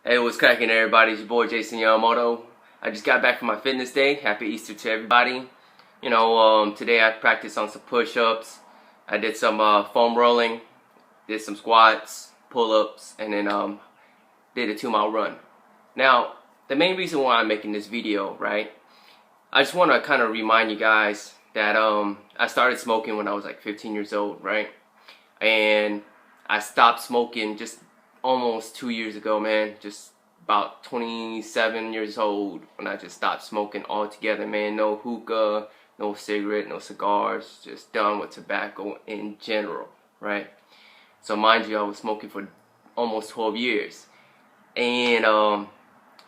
Hey, what's cracking, everybody? It's your boy Jason Yamamoto. I just got back from my fitness day. Happy Easter to everybody. Today I practiced on some push-ups. I did some foam rolling, did some squats, pull-ups, and then did a 2-mile run. Now, the main reason why I'm making this video, right? I just want to kind of remind you guys that I started smoking when I was like 15 years old, right? And I stopped smoking just almost 2 years ago, man. Just about 27 years old when I just stopped smoking altogether, man. No hookah, no cigarette, no cigars, just done with tobacco in general, right? So mind you, I was smoking for almost 12 years. And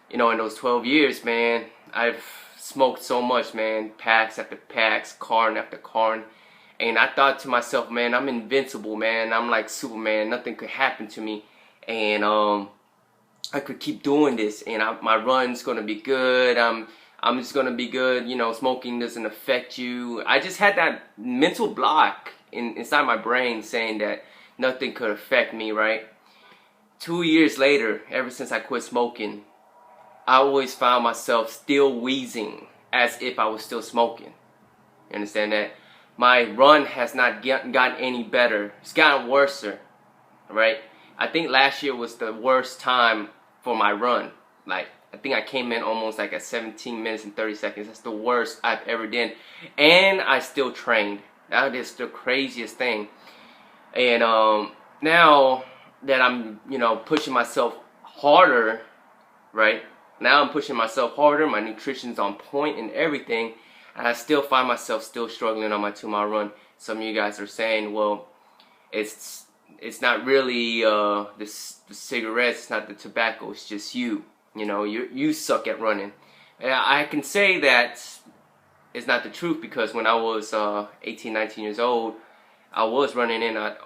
in those 12 years, man, I've smoked so much, man. Packs after packs, carton after carton. And I thought to myself, man, I'm invincible, man. I'm like Superman. Nothing could happen to me. And I could keep doing this, and my run's gonna be good. I'm just gonna be good. Smoking doesn't affect you. I just had that mental block inside my brain saying that nothing could affect me, right? 2 years later, ever since I quit smoking, I always found myself still wheezing as if I was still smoking. You understand that? My run has not gotten any better. It's gotten worse, right? I think last year was the worst time for my run. Like, I think I came in almost like at 17 minutes and 30 seconds. That's the worst I've ever done. And I still trained. That is the craziest thing. And now that I'm, pushing myself harder, right? Now I'm pushing myself harder. My nutrition's on point and everything. And I still find myself still struggling on my 2-mile run. Some of you guys are saying, well, it's not really the cigarettes, it's not the tobacco, it's just you. You suck at running. And I can say that it's not the truth, because when I was 18, 19 years old, I was running in at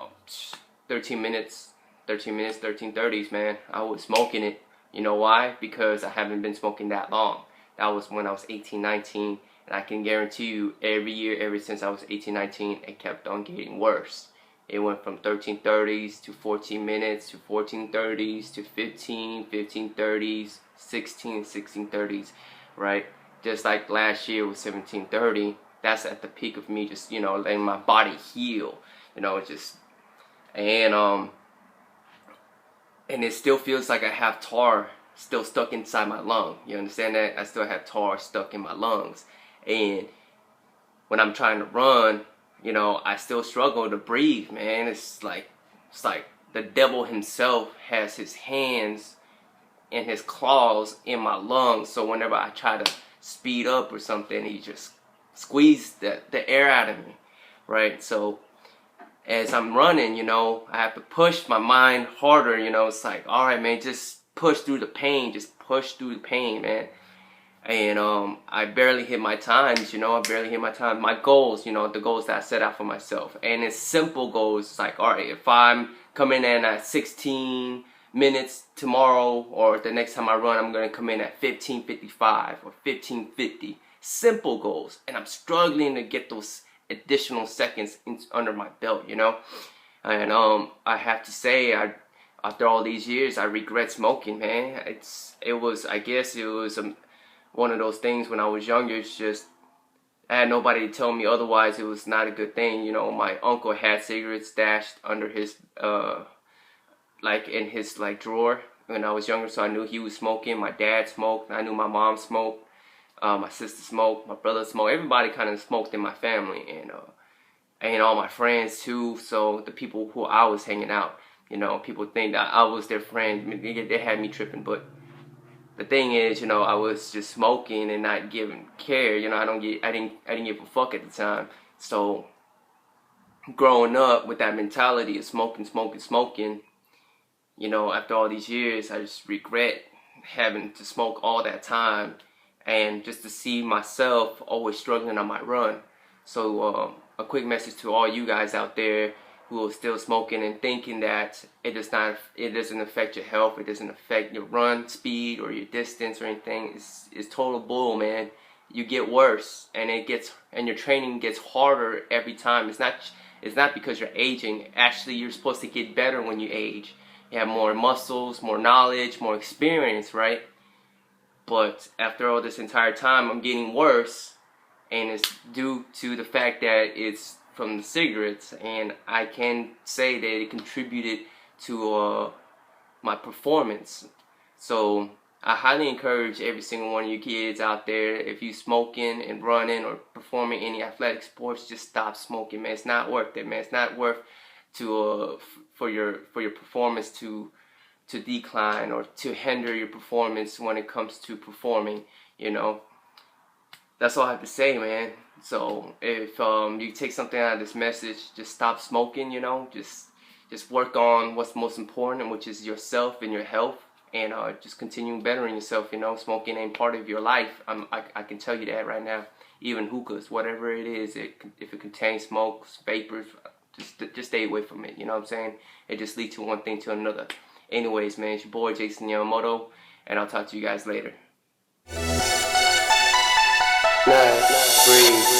13 minutes, 13:30s, man. I was smoking it. You know why? Because I haven't been smoking that long. That was when I was 18, 19, and I can guarantee you every year, ever since I was 18, 19, it kept on getting worse. It went from 13:30s to 14 minutes to 14:30s to 15:30s, 16:30s, right? Just like last year was 17:30. That's at the peak of me just, letting my body heal. And it still feels like I have tar still stuck inside my lung. You understand that? I still have tar stuck in my lungs. And when I'm trying to run, I still struggle to breathe, man. It's like the devil himself has his hands and his claws in my lungs. So whenever I try to speed up or something, he just squeezes the air out of me, right? So as I'm running, I have to push my mind harder. It's like, all right, man, just push through the pain. Just push through the pain, man. And I barely hit my times, I barely hit my times. My goals, the goals that I set out for myself. And it's simple goals. It's like, all right, if I'm coming in at 16 minutes tomorrow, or the next time I run, I'm going to come in at 15:55 or 15:50. Simple goals. And I'm struggling to get those additional seconds under my belt, And I have to say, after all these years, I regret smoking, man. I guess it was one of those things when I was younger. It's just, I had nobody to tell me otherwise. It was not a good thing. My uncle had cigarettes stashed under his, in his drawer when I was younger, so I knew he was smoking. My dad smoked. I knew my mom smoked. My sister smoked. My brother smoked. Everybody kind of smoked in my family, and all my friends too. So the people who I was hanging out, people think that I was their friend. They had me tripping, but the thing is, I was just smoking and not giving care. I didn't give a fuck at the time. So growing up with that mentality of smoking, after all these years, I just regret having to smoke all that time, and just to see myself always struggling on my run. So a quick message to all you guys out there who are still smoking and thinking that it doesn't affect your health, it doesn't affect your run speed or your distance or anything. It's total bull, man. You get worse, and your training gets harder every time. It's not because you're aging. Actually, you're supposed to get better when you age. you have more muscles, more knowledge, more experience, right? But after all this entire time, I'm getting worse, and it's due to the fact that it's from the cigarettes, and I can say that it contributed to my performance. So I highly encourage every single one of you kids out there, if you smoking and running or performing any athletic sports, just stop smoking, man. It's not worth it, man. It's not worth to for your performance to decline or to hinder your performance when it comes to performing, you know. That's all I have to say, man. So if you take something out of this message, just stop smoking, you know. Just work on what's most important, which is yourself and your health, and just continue bettering yourself, you know. Smoking ain't part of your life. I can tell you that right now. Even hookahs, whatever it is, if it contains smokes, vapors, just stay away from it, you know what I'm saying? It just leads to one thing to another. Anyways, man, it's your boy Jason Yamamoto, and I'll talk to you guys later. Breathe.